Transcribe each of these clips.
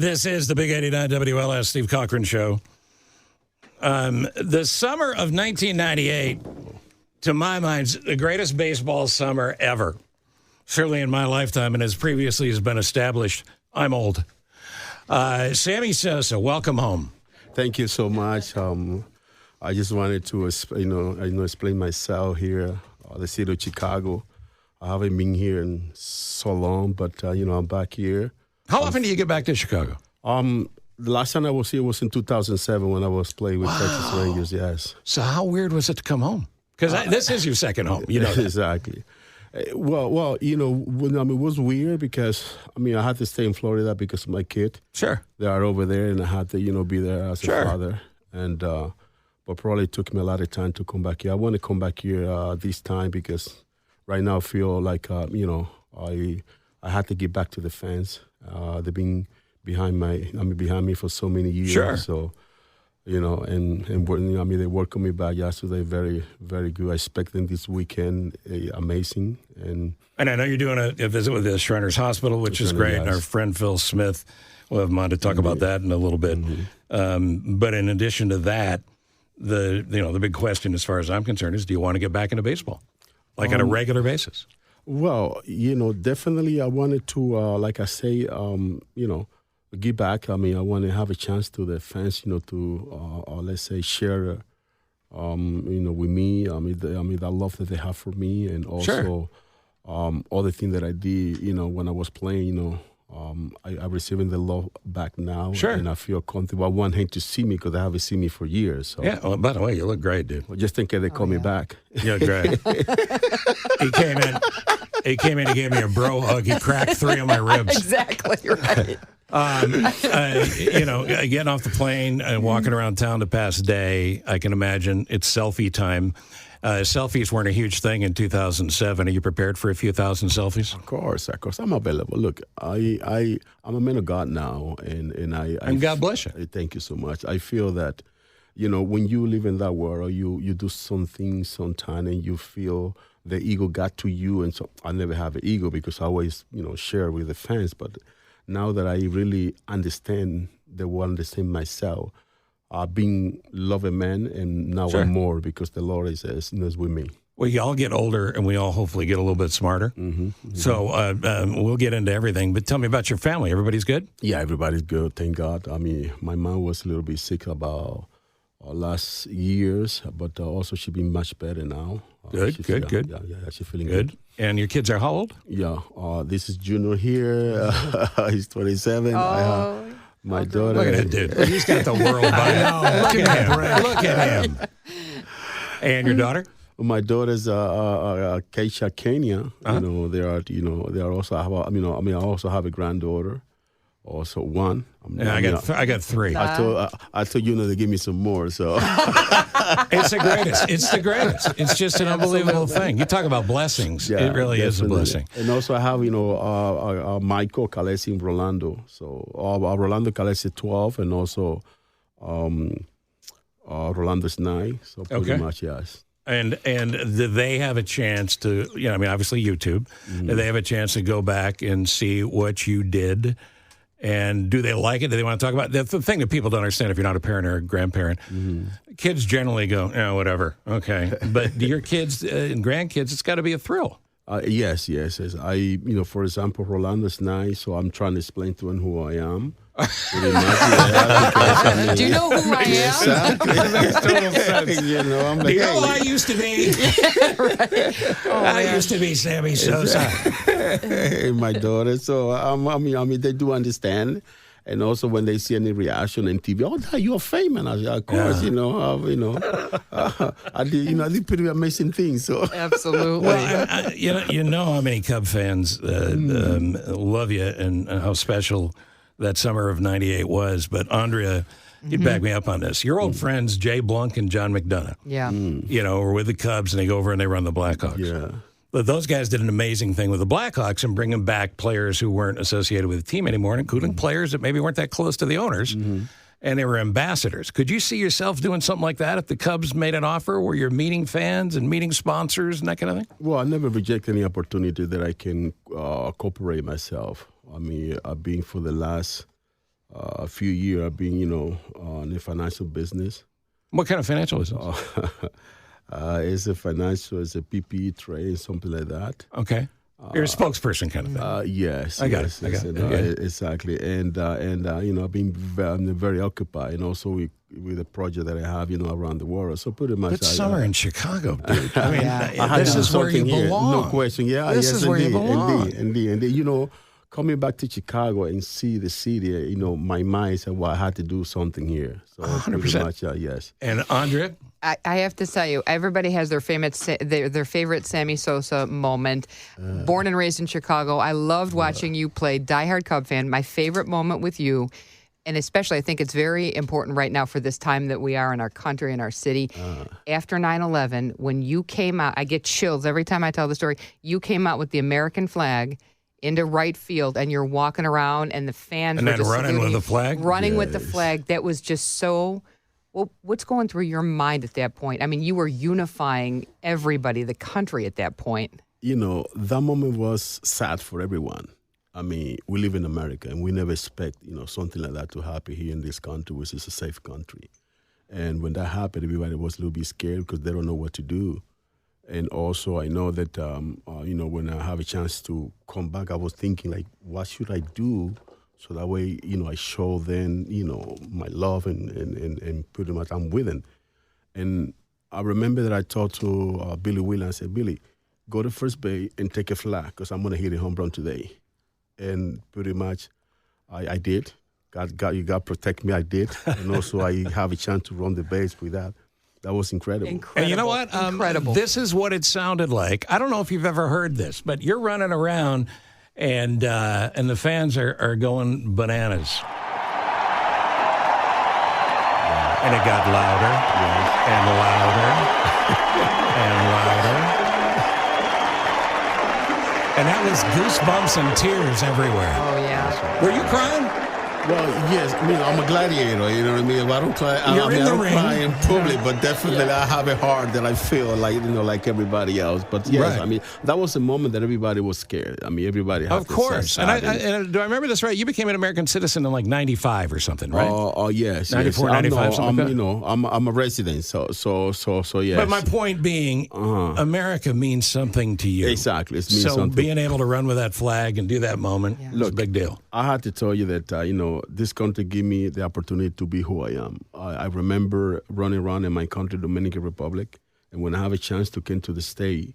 This is the Big 89 WLS Steve Cochran Show. The summer of 1998, to my mind, is the greatest baseball summer ever. Certainly in my lifetime, and as previously has been established, I'm old. Sammy Sosa, welcome home. Thank you so much. I just wanted to, explain myself here, the city of Chicago. I haven't been here in so long, but I'm back here. How often do you get back to Chicago? The last time I was here was in 2007 when I was playing with Texas Rangers. Yes. So how weird was it to come home? Because this is your second home. You know that. Exactly. Well, it was weird because I had to stay in Florida because of my kid. Sure. They are over there, and I had to be there as a father. And but probably it took me a lot of time to come back here. I want to come back here this time because right now I feel like I had to get back to the fans. They've been behind me for so many years. Sure. So, and they welcomed me back yesterday. Very, very good. I expect them this weekend. Amazing. And I know you're doing a visit with the Shriners Hospital, which is great. Yes. And our friend Phil Smith, we'll have him on to talk about that in a little bit. Mm-hmm. But in addition to that, the big question, as far as I'm concerned, is: do you want to get back into baseball, like on a regular basis? Well, definitely I wanted to, like I say, give back. I want to have a chance to the fans, to, let's say, share, with me. The love that they have for me, and also all the things that I did, when I was playing, I'm receiving the love back now. Sure. And I feel comfortable. I want him to see me because they haven't seen me for years. So. Yeah. Well, by the way, you look great, dude. Well, just in case they call me back. You look great. He came in, he gave me a bro hug. He cracked 3 of my ribs. Exactly right. Getting off the plane and walking around town to pass the day, I can imagine it's selfie time. Selfies weren't a huge thing in 2007. Are you prepared for a few thousand selfies? Of course. I'm available. Look, I'm a man of God now, and God bless you. Thank you so much. I feel that, when you live in that world, you do something sometime, and you feel the ego got to you, and so I never have an ego because I always, share with the fans. But now that I really understand the world, understand myself, being love a man, and now I'm more because the Lord is with me. We all get older, and we all hopefully get a little bit smarter. Mm-hmm, mm-hmm. So we'll get into everything. But tell me about your family. Everybody's good? Yeah, everybody's good. Thank God. My mom was a little bit sick about last years, but also she's been much better now. Good. Yeah, she's feeling good. And your kids are how old? Yeah, this is Junior here. He's 27. My daughter. Look at that dude. He's got the world by now. Look at him. And your daughter? My daughter's Keisha Kenya. They are also. I also have a granddaughter. Also one. I got 3. I told they give me some more. So it's the greatest. It's the greatest. It's just an unbelievable thing. You talk about blessings. Yeah, it really is a blessing. And also I have Michael Calesi and Rolando. So Rolando Calesi 12, and also Rolando's 9. So pretty much yes. And do they have a chance to? Obviously YouTube. Do they have a chance to go back and see what you did? And do they like it? Do they want to talk about it? That's the thing that people don't understand if you're not a parent or a grandparent. Mm-hmm. Kids generally go, whatever, okay. But your kids and grandkids, it's got to be a thrill. Yes. For example, Rolando's 9, so I'm trying to explain to him who I am. Do you know who I am? Exactly. That makes total sense. I'm like, do you know who I used to be? Right. I used to be Sammy Sosa. My daughter. So they do understand. And also when they see any reaction on TV, Dad, you're famous. I say, of course, I did pretty amazing things. So absolutely. Well, you know how many Cub fans love you and how special that summer of '98 was. But Andrea, you'd back me up on this. Your old friends Jay Blunk and John McDonough, were with the Cubs, and they go over and they run the Blackhawks. Yeah. But those guys did an amazing thing with the Blackhawks and bringing back players who weren't associated with the team anymore, including players that maybe weren't that close to the owners, and they were ambassadors. Could you see yourself doing something like that if the Cubs made an offer where you're meeting fans and meeting sponsors and that kind of thing? Well, I never reject any opportunity that I can cooperate myself. I've been for the last a few years. I've been, in the financial business. What kind of financial business? It's a PPE trade, something like that. Okay. You're a spokesperson kind of thing. Yes. I got yes, it. yes, exactly. And I've been very occupied, and also with the project that I have, around the world. So pretty much. But summer in Chicago, dude. I mean, I this is where you belong. No question. Yeah, this is where you belong. Indeed. Coming back to Chicago and see the city, my mind said, well, I had to do something here. So 100%. Pretty much, yes. And Andrea? I have to tell you, everybody has their favorite Sammy Sosa moment. Born and raised in Chicago, I loved watching you play. Diehard Cub fan. My favorite moment with you, and especially I think it's very important right now for this time that we are in our country and our city. After 9/11, when you came out, I get chills every time I tell the story. You came out with the American flag into right field, and you're walking around, and the fans And were then just running with the flag? running with the flag. That was just so. Well, what's going through your mind at that point? I mean, you were unifying everybody, the country at that point. That moment was sad for everyone. I mean, we live in America, and we never expect, something like that to happen here in this country, which is a safe country. And when that happened, everybody was a little bit scared because they don't know what to do. And also, I know that, when I have a chance to come back, I was thinking, like, what should I do? So that way, I show them, my love and pretty much I'm with them. And I remember that I talked to Billy Wheeler. I said, Billy, go to first base and take a flag because I'm going to hit a home run today. And pretty much I did. God protect me, I did. And also I have a chance to run the base with that. That was incredible. And you know what? Incredible. This is what it sounded like. I don't know if you've ever heard this, but you're running around and the fans are going bananas. And it got louder and louder and louder. And that was goosebumps and tears everywhere. Oh, yeah. Were you crying? Well, yes, I'm a gladiator, you know what I mean? If I don't cry, I don't cry in public, but definitely I have a heart that I feel like everybody else. But yes, Right. I mean, that was a moment that everybody was scared. I mean, everybody had Of course. And do I remember this right? You became an American citizen in like 95 or something, right? Oh, yes. 94, 95, something like that? I'm a resident, so yes. But my point being, America means something to you. Exactly. It means So something. being able to run with that flag and do that moment is a big deal. I had to tell you that, this country gave me the opportunity to be who I am. I remember running around in my country, Dominican Republic, and when I have a chance to come to the state,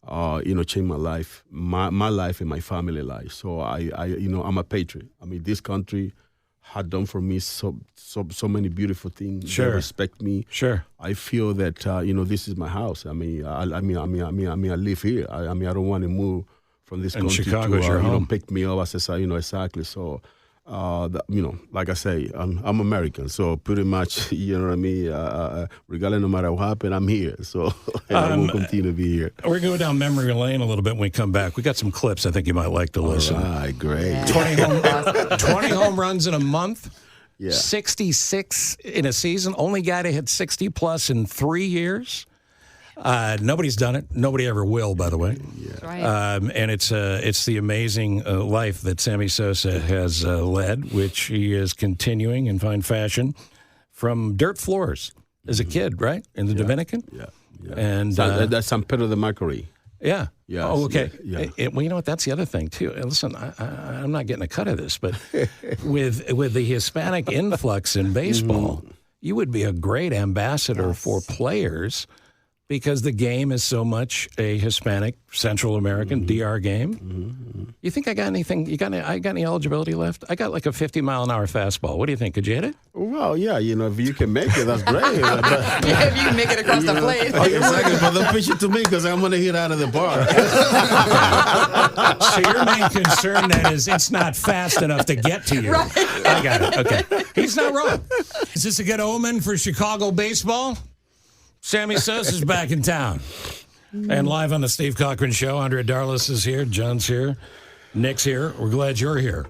change my life, my life and my family life. So I'm a patriot. I mean, this country had done for me so many beautiful things. Sure. They respect me. Sure. I feel that this is my house. I live here. I don't want to move from this And country Chicago's your home. pick me up as exactly. So, like I say, I'm American. So pretty much, you know what I mean. Regardless, no matter what happened, I'm here. So I will continue to be here. We're going to go down memory lane a little bit when we come back. We got some clips I think you might like to listen. All right, great. Yeah. 20 home runs in a month. Yeah. 66 in a season. Only guy to hit 60 plus in 3 years. Nobody's done it. Nobody ever will, by the way. That's right. And it's the amazing life that Sammy Sosa has led, which he is continuing in fine fashion from dirt floors as a kid, right? In the Dominican? Yeah. And that's San Pedro de Macorís. yeah. Yes, Oh, okay. yeah. Well, you know what? That's the other thing, too. Listen, I'm not getting a cut of this, but with the Hispanic influx in baseball, you would be a great ambassador for players because the game is so much a Hispanic, Central American, DR game. You think I got anything? I got any eligibility left? I got like a 50-mile-an-hour fastball. What do you think? Could you hit it? Well, yeah, if you can make it, that's great. If you can make it across the plate. Exactly, but don't pitch it to me because I'm going to hit out of the bar. So your main concern then is it's not fast enough to get to you. Right. I got it. Okay. He's not wrong. Is this a good omen for Chicago baseball? Sammy Sosa's back in town. And live on the Steve Cochran Show, Andrea Darlis is here, John's here, Nick's here. We're glad you're here,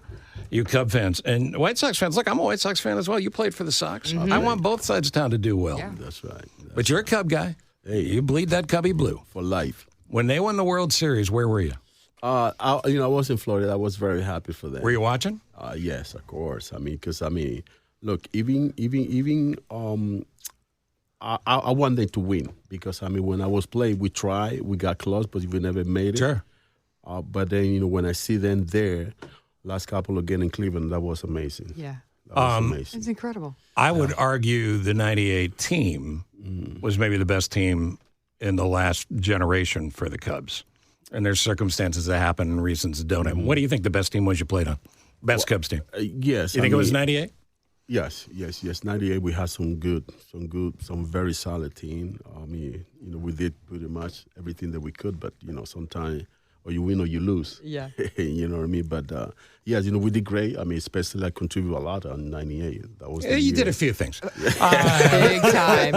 you Cub fans. And White Sox fans. Look, I'm a White Sox fan as well. You played for the Sox. I want both sides of town to do well. Yeah. That's right. But you're a Cub guy. Hey, you bleed that Cubby blue. For life. When they won the World Series, where were you? I was in Florida. I was very happy for that. Were you watching? Yes, of course. I mean, because look, I want them to win because when I was playing, we got close, but we never made it. Sure. But then when I see them there, last couple again in Cleveland, that was amazing. Yeah. That was amazing. It's incredible. I would argue the 98 team was maybe the best team in the last generation for the Cubs. And there's circumstances that happen and reasons that don't happen. What do you think the best team was you played on? Best Cubs team? Yes. You think it was 98? Yes. 98, we had some very solid team. We did pretty much everything that we could, but, sometimes or you win or you lose. Yeah. You know what I mean? But, yes, we did great. Especially I contributed a lot on 98. That was You did a few things. Big time.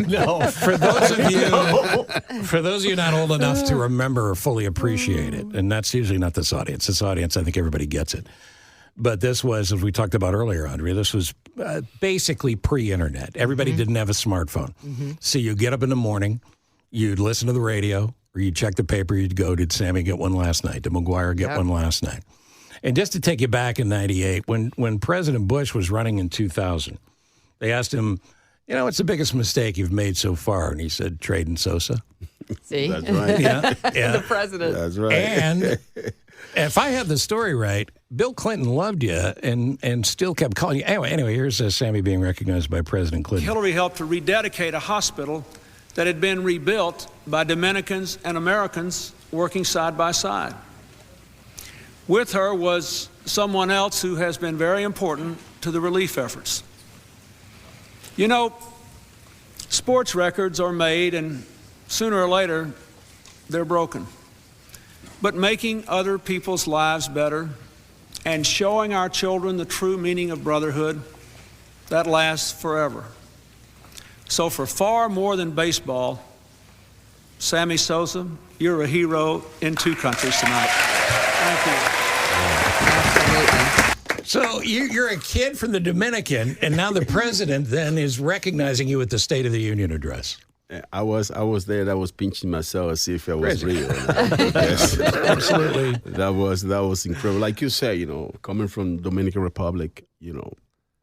No, for those of you not old enough to remember or fully appreciate it, and that's usually not this audience. This audience, I think everybody gets it. But this was, as we talked about earlier, Andrea, this was basically pre-internet. Everybody didn't have a smartphone. So you get up in the morning, you'd listen to the radio, or you'd check the paper, you'd go, did Sammy get one last night? Did McGuire get one last night? And just to take you back in 98, when President Bush was running in 2000, they asked him, what's the biggest mistake you've made so far? And he said, trading Sosa. See? That's right. Yeah. The president. That's right. And if I have the story right, Bill Clinton loved you and still kept calling you. Anyway, here's Sammy being recognized by President Clinton. Hillary helped to rededicate a hospital that had been rebuilt by Dominicans and Americans working side by side. With her was someone else who has been very important to the relief efforts. Sports records are made, and sooner or later, they're broken. But making other people's lives better and showing our children the true meaning of brotherhood, that lasts forever. So for far more than baseball, Sammy Sosa, you're a hero in two countries tonight. Thank you. Absolutely. So you're a kid from the Dominican, and now the president then is recognizing you at the State of the Union address. I was there. And I was pinching myself to see if it was real. Yes. Absolutely. That was incredible. Like you said, coming from Dominican Republic,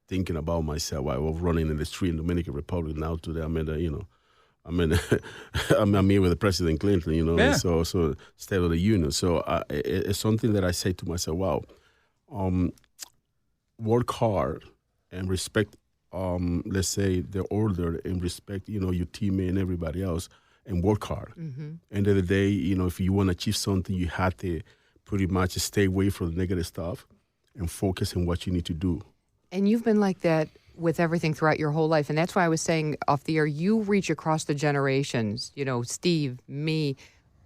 thinking about myself while I was running in the street in Dominican Republic. Now today, I'm here with the President Clinton, Yeah. so State of the Union. So it's something that I say to myself, wow, work hard and respect, let's say, the order and respect, your teammate and everybody else, and work hard. End of the day, if you want to achieve something, you have to pretty much stay away from the negative stuff and focus on what you need to do. And you've been like that with everything throughout your whole life. And that's why I was saying off the air, you reach across the generations, Steve, me,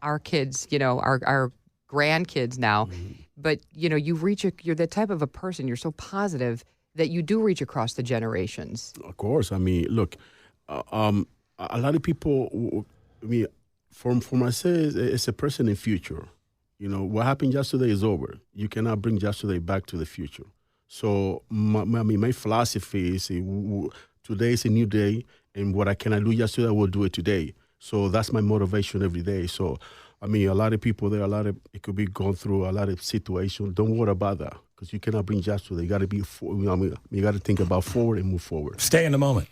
our kids, our grandkids now. But, you're the type of a person, you're so positive that you do reach across the generations. Of course. Look, a lot of people, for myself, it's a person in future. What happened yesterday is over. You cannot bring yesterday back to the future. So, my philosophy is today is a new day, and what I cannot do yesterday, I will do it today. So that's my motivation every day. So, a lot of people there, it could be going through a lot of situations. Don't worry about that because you cannot bring yesterday. You got to be, you got to think about forward and move forward. Stay in the moment.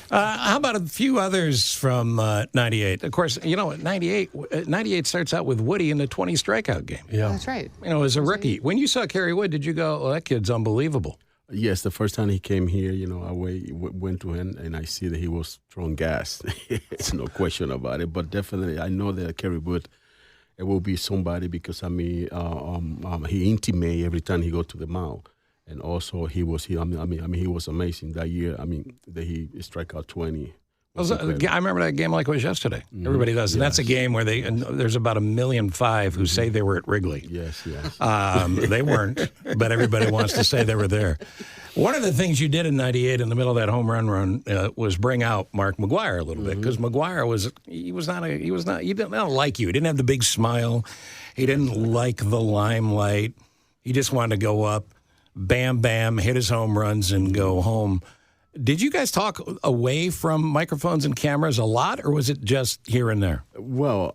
How about a few others from 98? Of course, 98 starts out with Woody in the 20 strikeout game. Yeah. That's right. As a rookie. When you saw Kerry Wood, did you go, oh, that kid's unbelievable? Yes, the first time he came here, I went to him and I see that he was throwing gas. It's no question about it. But definitely, I know that Kerry Wood, it will be somebody because, he intimate every time he go to the mound. And also, he was amazing that year. That he struck out 20. I remember that game like it was yesterday. Everybody does. And that's a game where there's about 1.5 million who say they were at Wrigley. Yes. They weren't, but everybody wants to say they were there. One of the things you did in 98 in the middle of that home run was bring out Mark McGuire a little bit because McGuire he didn't like you. He didn't have the big smile. He didn't like the limelight. He just wanted to go up, bam, bam, hit his home runs and go home. Did you guys talk away from microphones and cameras a lot, or was it just here and there? Well,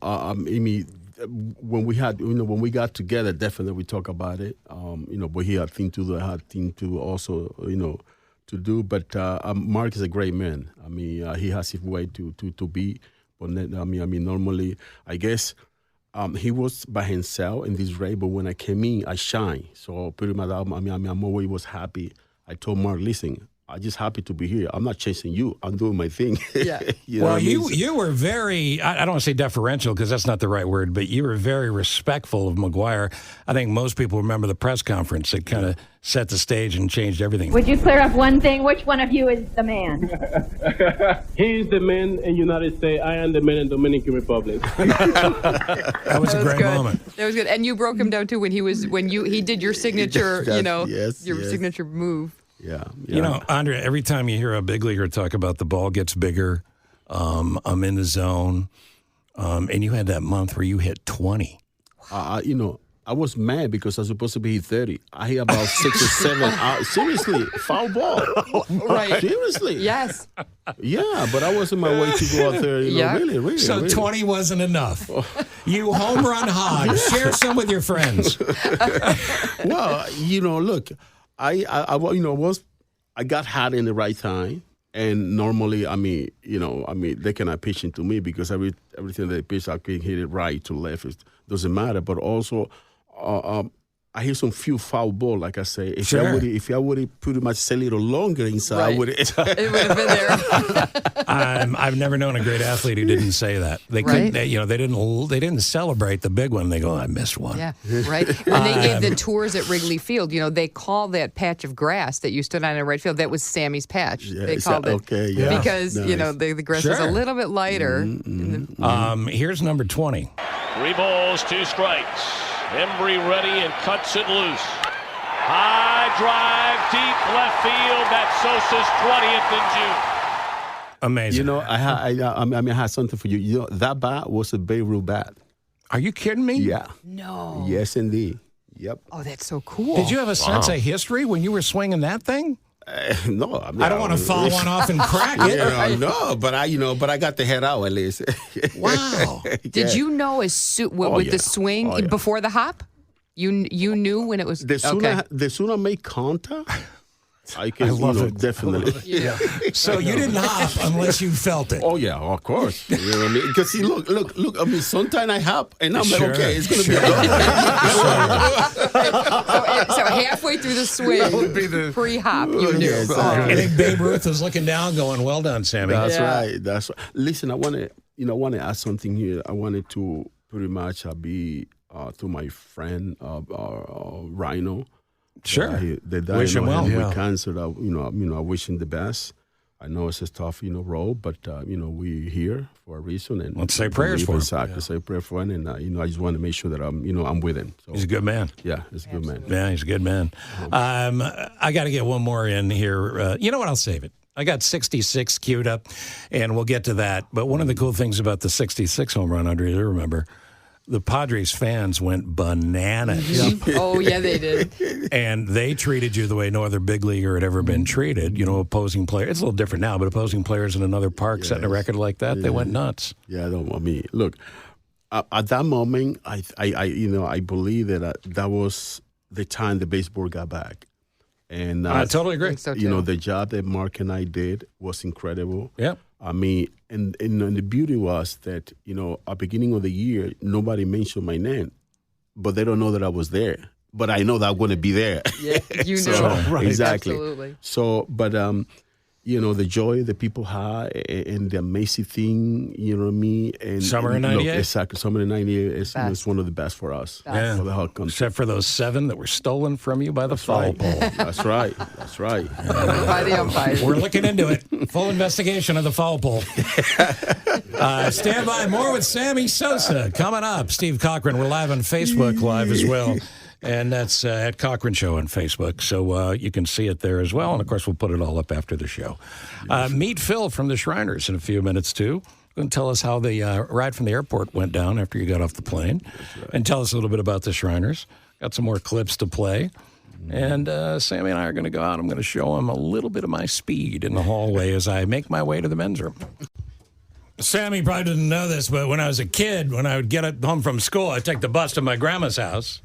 when we had, when we got together, definitely we talk about it. But he had thing to do, I had thing to also, to do. But Mark is a great man. I mean, he has his way to be. But normally, I guess he was by himself in this race. But when I came in, I shine. So pretty much, I'm always was happy. I told Mark, listen, I'm just happy to be here. I'm not chasing you. I'm doing my thing. Yeah. You were very, I don't want to say deferential because that's not the right word, but you were very respectful of McGwire. I think most people remember the press conference that kind of set the stage and changed everything. Would you clear up one thing? Which one of you is the man? He's the man in United States. I am the man in Dominican Republic. That was a great moment. That was good. And you broke him down too when he did your signature, signature move. Yeah. Andre, every time you hear a big leaguer talk about the ball gets bigger, I'm in the zone, and you had that month where you hit 20. I was mad because I was supposed to be 30. I hit about 6 or 7. Seriously, foul ball. Right. Seriously. Yes. Yeah, but I was on my way to go out there. Really. So really. 20 wasn't enough. You home run hog. Share some with your friends. Well, look, I got hot in the right time, and normally, they cannot pitch into me because everything they pitch, I can hit it right to left. It doesn't matter. But also, I hit some few foul ball, like I say. If I would have pretty much stayed a little longer inside, right. I would have. It would have been there. I've never known a great athlete who didn't say that. They couldn't. They didn't celebrate the big one. They go, I missed one. Yeah, right. When they gave the tours at Wrigley Field, they call that patch of grass that you stood on in right field. That was Sammy's patch. Yeah, they called it. Okay, yeah. Because nice. The grass was a little bit lighter. Here's number 20. 3 balls, 2 strikes. Embry ready and cuts it loose. High drive, deep left field. That's Sosa's 20th in June. Amazing. I had something for you. That bat was a Babe Ruth bat. Are you kidding me? Yeah. No. Yes, indeed. Yep. Oh, that's so cool. Did you have a sense of history when you were swinging that thing? No, I don't want to fall one off and crack it. No, but I got the head out at least. Wow! Did you know with the swing before the hop? You knew when it was the sooner I make contact, I love it. Definitely. Yeah. So you didn't hop unless you felt it. Oh yeah, of course. You know what I mean? Because see, look. I mean, sometimes I hop and I'm like, okay, it's gonna be so halfway through the swing, pre-hop, you knew. Yes, I think Babe Ruth was looking down, going, "Well done, Sammy." That's right. That's right. Listen, I want to add something here. I wanted to pretty much be to my friend Rhino. Sure. They died with cancer. I wish him the best. I know it's a tough, role, but we're here for a reason. And let's say prayers for him. Exactly, say prayer for him, and I just want to make sure that I'm with him. So, he's a good man. Yeah, he's a good man. Yeah, he's a good man. I got to get one more in here. You know what? I'll save it. I got 66 queued up, and we'll get to that. But one of the cool things about the 66 home run, Andre, you remember, the Padres fans went bananas. Oh, yeah, they did. And they treated you the way no other big leaguer had ever been treated. Opposing players. It's a little different now, but opposing players in another park setting a record like that, they went nuts. Yeah, look, at that moment, I believe that was the time the baseball got back. And I totally agree. So too. The job that Mark and I did was incredible. Yeah. I mean, and the beauty was that, at the beginning of the year, nobody mentioned my name, but they don't know that I was there. But I know that I'm going to be there. Yeah, you know. Right. Exactly. Absolutely. So, but, the joy that people had and the amazing thing, you know what I mean? And Summer in 98? Exactly. Summer in 98 is one of the best for us. Yeah. For the whole country. Except for those 7 that were stolen from you by the foul pole. That's right. By the umpires. We're looking into it. Full investigation of the foul pole. Stand by. More with Sammy Sosa coming up. Steve Cochran. We're live on Facebook Live as well. And that's at Cochran Show on Facebook. So you can see it there as well. And, of course, we'll put it all up after the show. Meet Phil from the Shriners in a few minutes, too. Going to tell us how the ride from the airport went down after you got off the plane. Right. And tell us a little bit about the Shriners. Got some more clips to play. And Sammy and I are going to go out. I'm going to show him a little bit of my speed in the hallway as I make my way to the men's room. Sammy probably didn't know this, but when I was a kid, when I would get home from school, I'd take the bus to my grandma's house.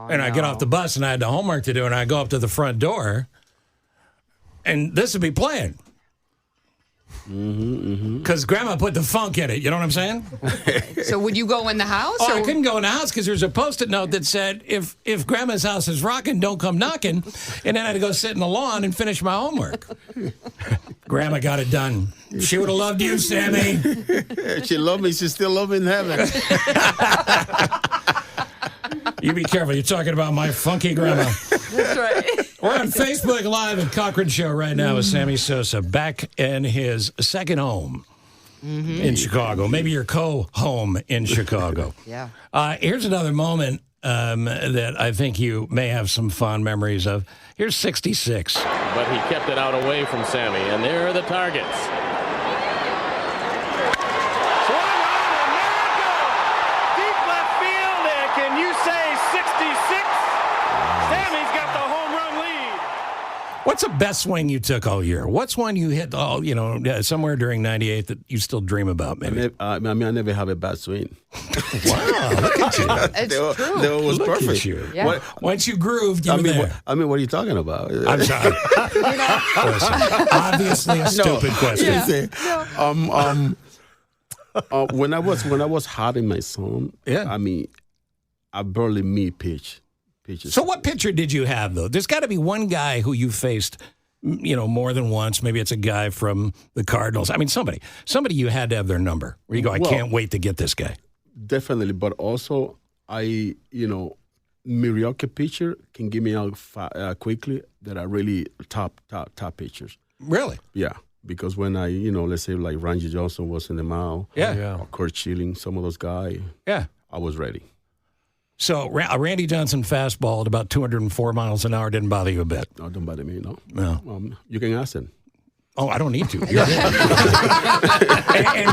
And I'd get off the bus, and I had the homework to do, and I'd go up to the front door, and this would be playing. Because Grandma put the funk in it. You know what I'm saying? So would you go in the house? Oh, I couldn't go in the house because there's a Post-it note that said, if Grandma's house is rocking, don't come knocking. And then I had to go sit in the lawn and finish my homework. Grandma got it done. She would have loved you, Sammy. She loved me. She still loves me in heaven. You be careful. You're talking about my funky grandma. That's right. We're on Facebook Live at Cochran Show right now with Sammy Sosa, back in his second home in Chicago. Maybe your co-home in Chicago. Yeah. Here's another moment that I think you may have some fond memories of. Here's 66. But he kept it out away from Sammy, and there are the targets. Swung on, and there it goes. Deep left field, and can you say 66? Sammy's got the home run lead. What's the best swing you took all year? What's one you hit, somewhere during 98 that you still dream about, maybe? I never have a bad swing. Wow, look at you. It's true. They was Look perfect. at you. Yeah. Once you grooved, you were there. What are you talking about? I'm sorry. Listen, obviously a stupid question. When I was hot in my zone, I barely meet pitches. So what pitcher did you have, though? There's got to be one guy who you faced, more than once. Maybe it's a guy from the Cardinals. I mean, somebody you had to have their number. Where you go, I can't wait to get this guy. Definitely, but also mediocre pitcher can give me out quickly that are really top pitchers. Really? Yeah, because when I, let's say like Randy Johnson was in the mound, or Kurt Schilling, some of those guys, I was ready. So a Randy Johnson fastball at about 204 miles an hour didn't bother you a bit? No, don't bother me, no. No. You can ask him. Oh, I don't need to. You're and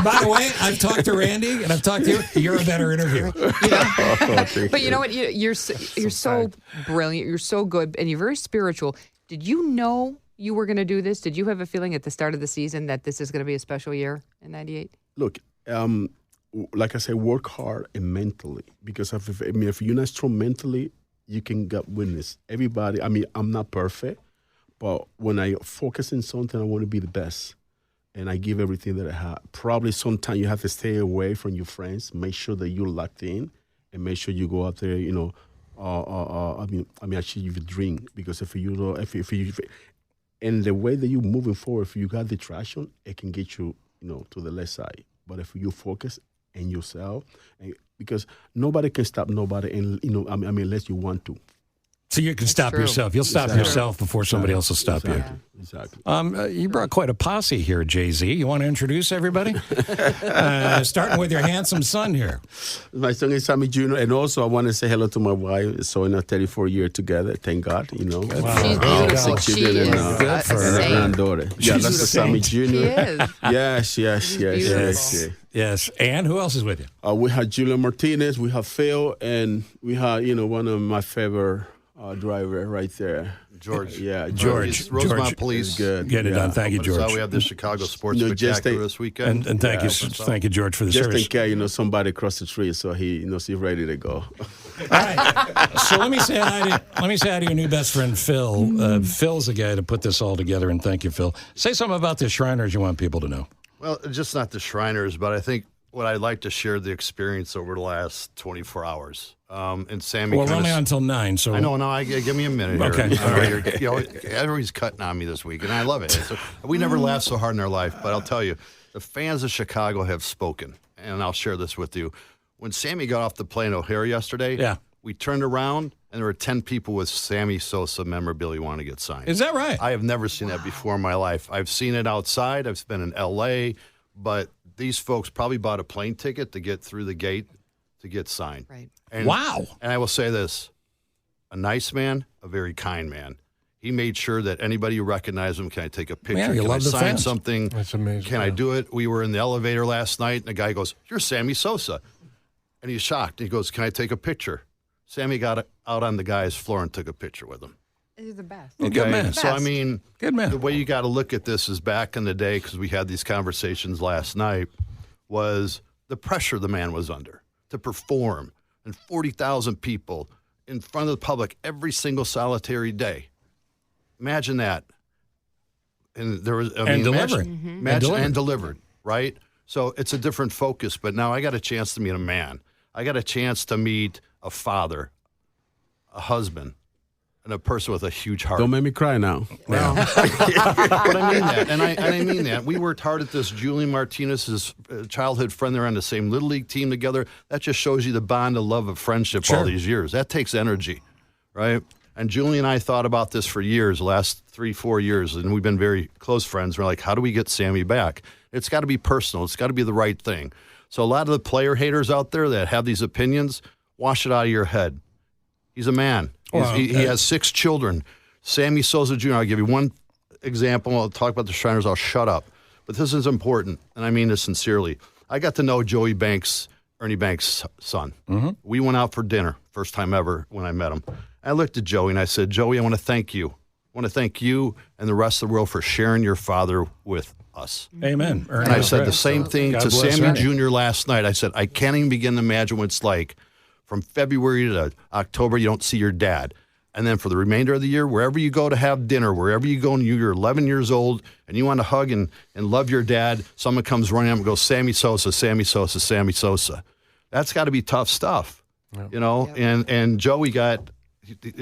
by the way, I've talked to Randy and I've talked to you. You're a better interviewer. But you know what? You're so brilliant. You're so good, and you're very spiritual. Did you know you were going to do this? Did you have a feeling at the start of the season that this is going to be a special year in '98? Look, like I said, work hard and mentally. Because if you're not strong mentally, you can get witness. Everybody, I'm not perfect. But when I focus on something, I want to be the best. And I give everything that I have. Probably sometimes you have to stay away from your friends. Make sure that you're locked in. And make sure you go out there, achieve your dream. Because if you and the way that you're moving forward, if you got the traction, it can get you, to the left side. But if you focus in yourself, because nobody can stop nobody, and unless you want to. So you can stop yourself. You'll stop yourself before somebody else will stop you. Exactly. You brought quite a posse here, Jay-Z. You want to introduce everybody? Starting with your handsome son here. My son is Sammy Jr., and also I want to say hello to my wife. So in our 34 years together, thank God, She's beautiful. 6 She children is and a granddaughter. Yeah, that's the Sammy Jr. She is. Yes. And who else is with you? We have Julian Martinez, we have Phil, and we have, one of my favorite driver right there. George. George. Rosemont Police. Good. Get it done. Thank you, George. So we have the Chicago Sports Spectacular this weekend. And thank you, George, for the just service. Just in case, somebody across the street, so he's ready to go. All right. So let me say hi to your new best friend, Phil. Phil's the guy to put this all together, and thank you, Phil. Say something about the Shriners you want people to know. Well, just not the Shriners, but I think what I'd like to share the experience over the last 24 hours. And Sammy. Well, we're only on until 9, so I know. No, give me a minute. Okay. All right. Everybody's cutting on me this week, and I love it. We never laughed so hard in our life, but I'll tell you, the fans of Chicago have spoken, and I'll share this with you. When Sammy got off the plane O'Hare yesterday, we turned around, and there were 10 people with Sammy Sosa memorabilia wanting to get signed. Is that right? I have never seen that before in my life. I've seen it outside. I've been in L.A., but these folks probably bought a plane ticket to get through the gate to get signed. Right. Wow. And I will say this, a nice man, a very kind man. He made sure that anybody who recognized him, can I take a picture? Man, you can I love the sign fans. something? That's amazing. Can I do it? We were in the elevator last night, and the guy goes, "You're Sammy Sosa." And he's shocked. He goes, "Can I take a picture?" Sammy got out on the guy's floor and took a picture with him. You're the best. Okay, Good man. so I mean, Good man. the way you got to look at this is back in the day, because we had these conversations last night, was the pressure the man was under to perform in 40,000 people in front of the public every single solitary day. Imagine that. And there was, delivering. Delivered, right? So it's a different focus, but now I got a chance to meet a man. I got a chance to meet a father, a husband, and a person with a huge heart. Don't make me cry now. Well, but I mean that, and I mean that. We worked hard at this. Julian Martinez, his childhood friend, they're on the same Little League team together. That just shows you the bond of love of friendship all these years. That takes energy, right? And Julian and I thought about this for years, the last 3-4 years, and we've been very close friends. We're like, how do we get Sammy back? It's got to be personal. It's got to be the right thing. So a lot of the player haters out there that have these opinions, wash it out of your head. He's a man. He has 6 children. Sammy Sosa Jr., I'll give you one example. I'll talk about the Shriners. I'll shut up. But this is important, and I mean this sincerely. I got to know Joey Banks, Ernie Banks' son. Mm-hmm. We went out for dinner, first time ever when I met him. I looked at Joey, and I said, Joey, I want to thank you. I want to thank you and the rest of the world for sharing your father with us. Amen. And I said the same thing to Sammy Jr. last night. I said, I can't even begin to imagine what it's like from February to October, you don't see your dad. And then for the remainder of the year, wherever you go to have dinner, wherever you go and you're 11 years old and you want to hug and love your dad, someone comes running up and goes, Sammy Sosa, Sammy Sosa, Sammy Sosa. That's got to be tough stuff, you know? Yep. And Joey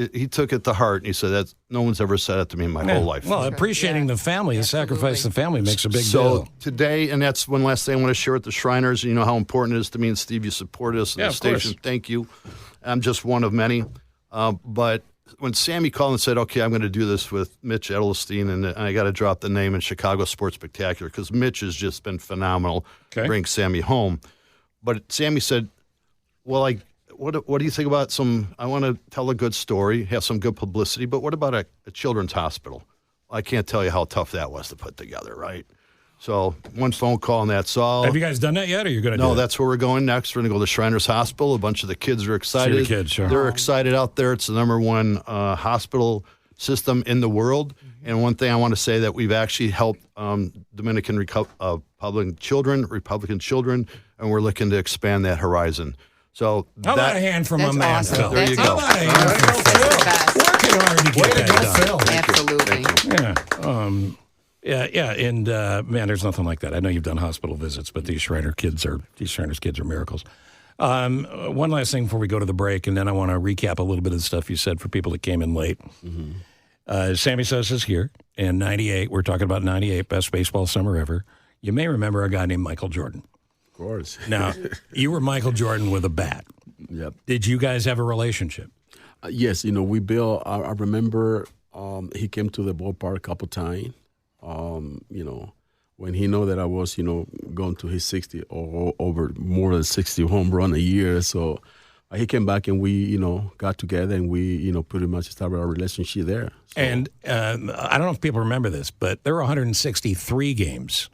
he took it to heart, and he said, no one's ever said it to me in my whole life. Well, appreciating the family, the sacrifice of the family makes a big deal. So today, and that's one last thing I want to share with the Shriners. You know how important it is to me, and Steve, you supported us in the station. Thank you. I'm just one of many. But when Sammy called and said, okay, I'm going to do this with Mitch Edelstein, and I got to drop the name in Chicago Sports Spectacular, because Mitch has just been phenomenal to bring Sammy home. But Sammy said, well, what do you think about I want to tell a good story, have some good publicity, but what about a children's hospital? I can't tell you how tough that was to put together, right? So one phone call and that's all. Have you guys done that yet, or you're going to do No, that's where we're going next. We're going to go to Shriners Hospital. A bunch of the kids are excited. See the kids, sure. They're excited out there. It's the #1 hospital system in the world. And one thing I want to say that we've actually helped Dominican Republican children, and we're looking to expand that horizon. So how about a hand from my man, awesome. Phil? There you go. How about a hand from Phil? Working hard to get that done. Absolutely. Yeah, and man, there's nothing like that. I know you've done hospital visits, but these Shriners kids are miracles. One last thing before we go to the break, and then I want to recap a little bit of the stuff you said for people that came in late. Mm-hmm. Sammy Sosa's here, and 98. We're talking about 98, best baseball summer ever. You may remember a guy named Michael Jordan. Of course. Now, you were Michael Jordan with a bat. Yep. Did you guys have a relationship? Yes, we built. I remember he came to the ballpark a couple times. When he know that I was, going to his 60 or over more than 60 home run a year. So he came back and we, got together and we, pretty much started our relationship there. So. And I don't know if people remember this, but there were 163 games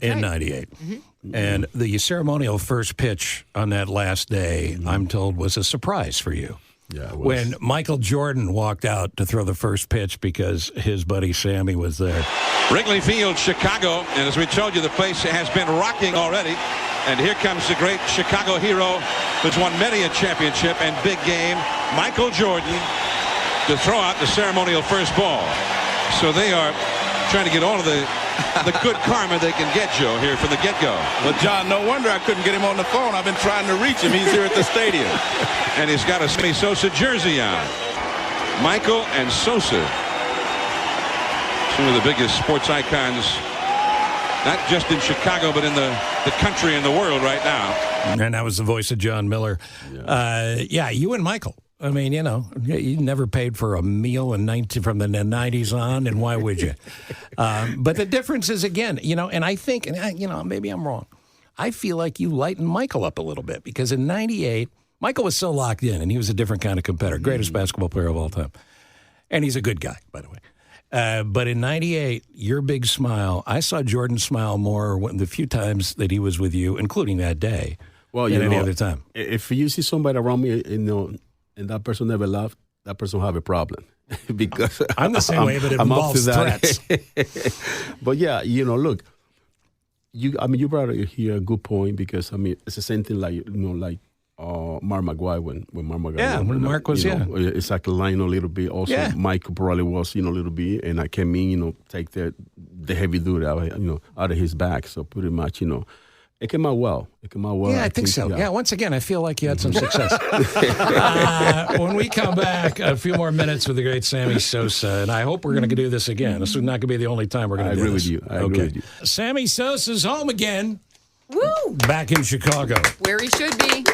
in 98. Mm-hmm. And the ceremonial first pitch on that last day, I'm told, was a surprise for you. Yeah, it was. When Michael Jordan walked out to throw the first pitch because his buddy Sammy was there. Wrigley Field, Chicago, and as we told you, the place has been rocking already. And here comes the great Chicago hero who's won many a championship and big game, Michael Jordan, to throw out the ceremonial first ball. So they are trying to get all of the good karma they can get, Joe, here from the get-go. Well, John, no wonder I couldn't get him on the phone. I've been trying to reach him. He's here at the stadium. And he's got a Sammy Sosa jersey on. Michael and Sosa, two of the biggest sports icons, not just in Chicago, but in the country and the world right now. And that was the voice of John Miller. Yeah, you and Michael. I mean, you never paid for a meal from the 90s on, and why would you? But the difference is, again, and I think, maybe I'm wrong. I feel like you lightened Michael up a little bit because in 98, Michael was so locked in, and he was a different kind of competitor, greatest basketball player of all time. And he's a good guy, by the way. But in 98, your big smile, I saw Jordan smile more the few times that he was with you, including that day, than any other time. If you see somebody around me, and that person never laughed, that person will have a problem. because I'm the same way, but it involves threats. But yeah, look, you brought here a good point because it's the same thing like Mark McGuire when Mark McGuire. When Mark was it's like a line a little bit. Also, Mike probably was a little bit, and I came in, take the heavy duty out of his back. So pretty much, it came out well. Yeah, I think so. Yeah, once again, I feel like you had some success. When we come back, a few more minutes with the great Sammy Sosa, and I hope we're going to do this again. This is not going to be the only time we're going to do this. I agree with you. Sammy Sosa's home again. Woo! Back in Chicago. Where he should be.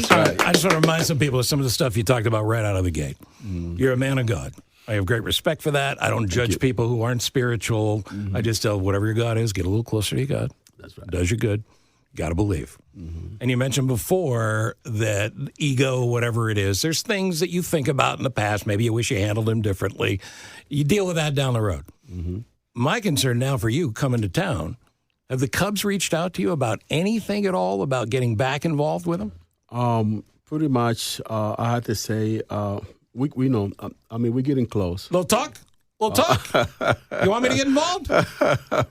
I just want to remind some people of some of the stuff you talked about right out of the gate. You're a man of God. I have great respect for that. I don't judge people who aren't spiritual. I just tell whatever your God is, get a little closer to your God. That's right. Does you good. Got to believe. And you mentioned before that ego, whatever it is, there's things that you think about in the past. Maybe you wish you handled them differently. You deal with that down the road. My concern now for you coming to town, have the Cubs reached out to you about anything at all about getting back involved with them? Pretty much, I had to say, we know. We're getting close. Little talk? You want me to get involved?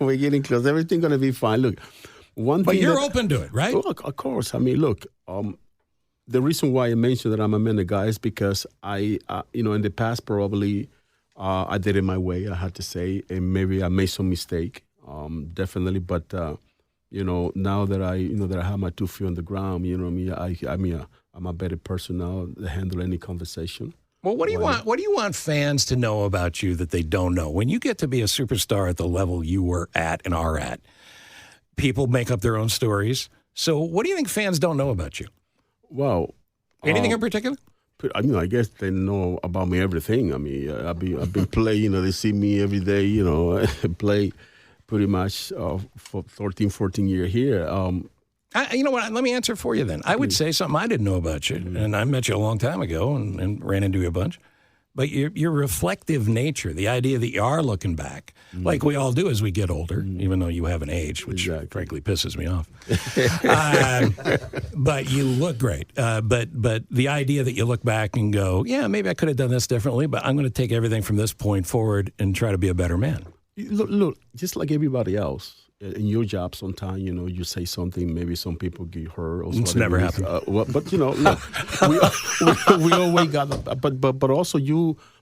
We're getting close. Everything's going to be fine. Look, But you're open to it, right? Look, of course. Look, the reason why I mentioned that I'm a man of God is because in the past probably I did it my way, I had to say, and maybe I made some mistake. Definitely, but now that I have my 2 feet on the ground, I'm a better person now to handle any conversation. Well, what do you want? What do you want fans to know about you that they don't know? When you get to be a superstar at the level you were at and are at, people make up their own stories. So, what do you think fans don't know about you? Well, anything in particular? I guess they know about me everything. I've been playing. They see me every day. Play pretty much for 13, 14 years here. You know what? Let me answer for you then. I would say something I didn't know about you, and I met you a long time ago and ran into you a bunch. But your reflective nature, the idea that you are looking back, like we all do as we get older, even though you haven't aged, which frankly pisses me off. But you look great. But the idea that you look back and go, yeah, maybe I could have done this differently, but I'm going to take everything from this point forward and try to be a better man. Look, just like everybody else. In your job, sometimes, you say something, maybe some people get hurt. Or it's never happened. But, look, we always got that. But also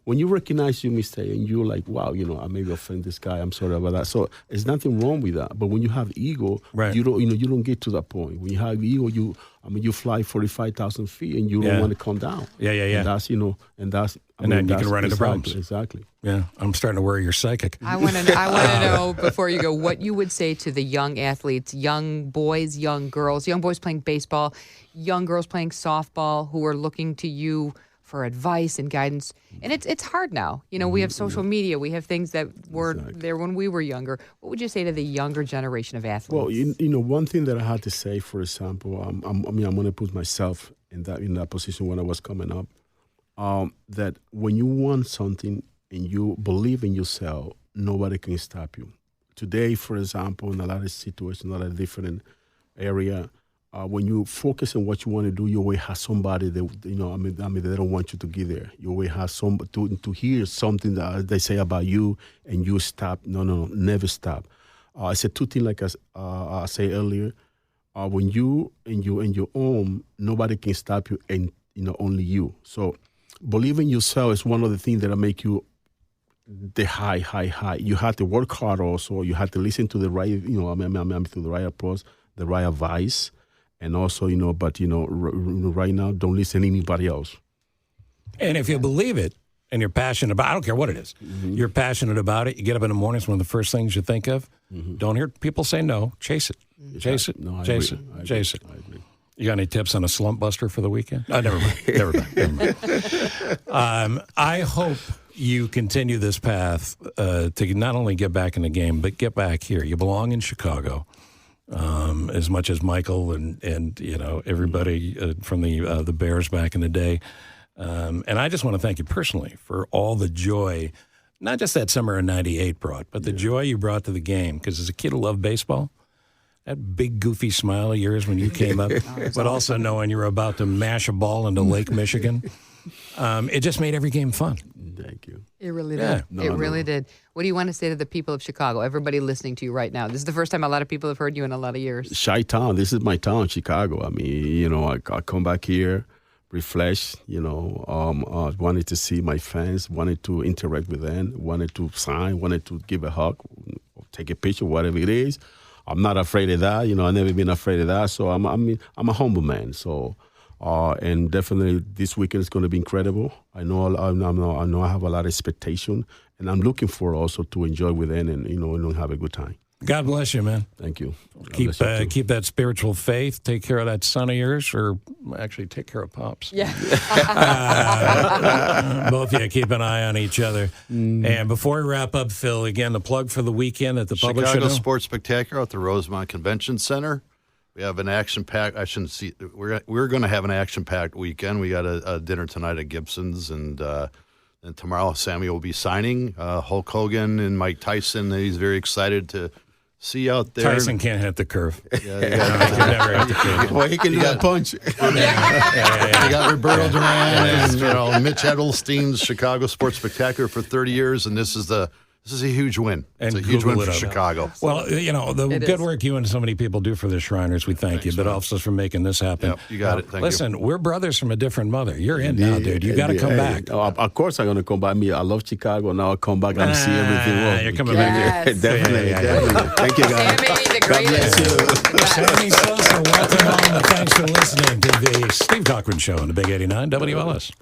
when you recognize your mistake and you're like, wow, I maybe offend this guy, I'm sorry about that. So there's nothing wrong with that. But when you have ego, right. you don't get to that point. When you have ego, you fly 45,000 feet and you don't want to come down. Yeah. And that's, And then you can run into problems. Exactly. Yeah, I'm starting to worry you're psychic. I want to know, before you go, what you would say to the young athletes, young boys, young girls, young boys playing baseball, young girls playing softball, who are looking to you for advice and guidance. And it's hard now. We have social media. We have things that were there when we were younger. What would you say to the younger generation of athletes? Well, one thing that I had to say, for example, I'm going to put myself in that position when I was coming up. That when you want something and you believe in yourself, nobody can stop you. Today, for example, in a lot of situations, a lot of different area, when you focus on what you want to do, you always have somebody that they don't want you to get there. You always have somebody to hear something that they say about you, and you stop. No, never stop. I said 2 things like I said earlier. When you in your own, nobody can stop you, and only you. So believe in yourself is one of the things that make you the high. You have to work hard also. You have to listen to the right, to the right approach, the right advice. And also, right now, don't listen to anybody else. And if you believe it and you're passionate about it, I don't care what it is, you're passionate about it, you get up in the morning, it's one of the first things you think of. Don't hear people say no, chase it. Chase it. Chase it. I agree. You got any tips on a slump buster for the weekend? Oh, never mind. I hope you continue this path to not only get back in the game, but get back here. You belong in Chicago, as much as Michael and everybody from the Bears back in the day. And I just want to thank you personally for all the joy, not just that summer in '98 brought, but the joy you brought to the game. Because as a kid who loved baseball, that big goofy smile of yours when you came up, but also knowing you were about to mash a ball into Lake Michigan. it just made every game fun. Thank you. It really Yeah. did. It really did. What do you want to say to the people of Chicago? Everybody listening to you right now. This is the first time a lot of people have heard you in a lot of years. Chi-town. This is my town, Chicago. I mean, I come back here, refresh. Wanted to see my fans, wanted to interact with them, wanted to sign, wanted to give a hug, take a picture, whatever it is. I'm not afraid of that. I've never been afraid of that. So I'm a humble man. So. And definitely this weekend is going to be incredible. I know I have a lot of expectation, and I'm looking for also to enjoy with them and have a good time. God bless you, man. Thank you. Keep that spiritual faith. Take care of that son of yours, or actually take care of Pops. Yeah. Both of you keep an eye on each other. And before we wrap up, Phil, again, the plug for the weekend at the Public Chicago Show. Sports Spectacular at the Rosemont Convention Center. We have an action-packed. We're going to have an action-packed weekend. We got a dinner tonight at Gibson's, and tomorrow Sammy will be signing Hulk Hogan and Mike Tyson. He's very excited to see out there. Tyson can't hit the curve. Yeah, he never hit the curve. Well, he can do that punch. You got Roberto Duran and Mitch Edelstein's Chicago Sports Spectacular for 30 years, and this is a huge win. It's a huge win for Chicago. Well, the good work you and so many people do for the Shriners, we thank you, but also for making this happen. Yep, you got it. Thank Listen, you. we're brothers from a different mother. You're in now, dude. You got to come back. Of course, I'm going to come back. I love Chicago. Now I'll come back and see everything. You're coming back here. Definitely. Thank you, guys. Sammy, the greatest. Sammy Sosa, welcome home, and thanks for listening to the Steve Cochran Show on the Big 89 WLS.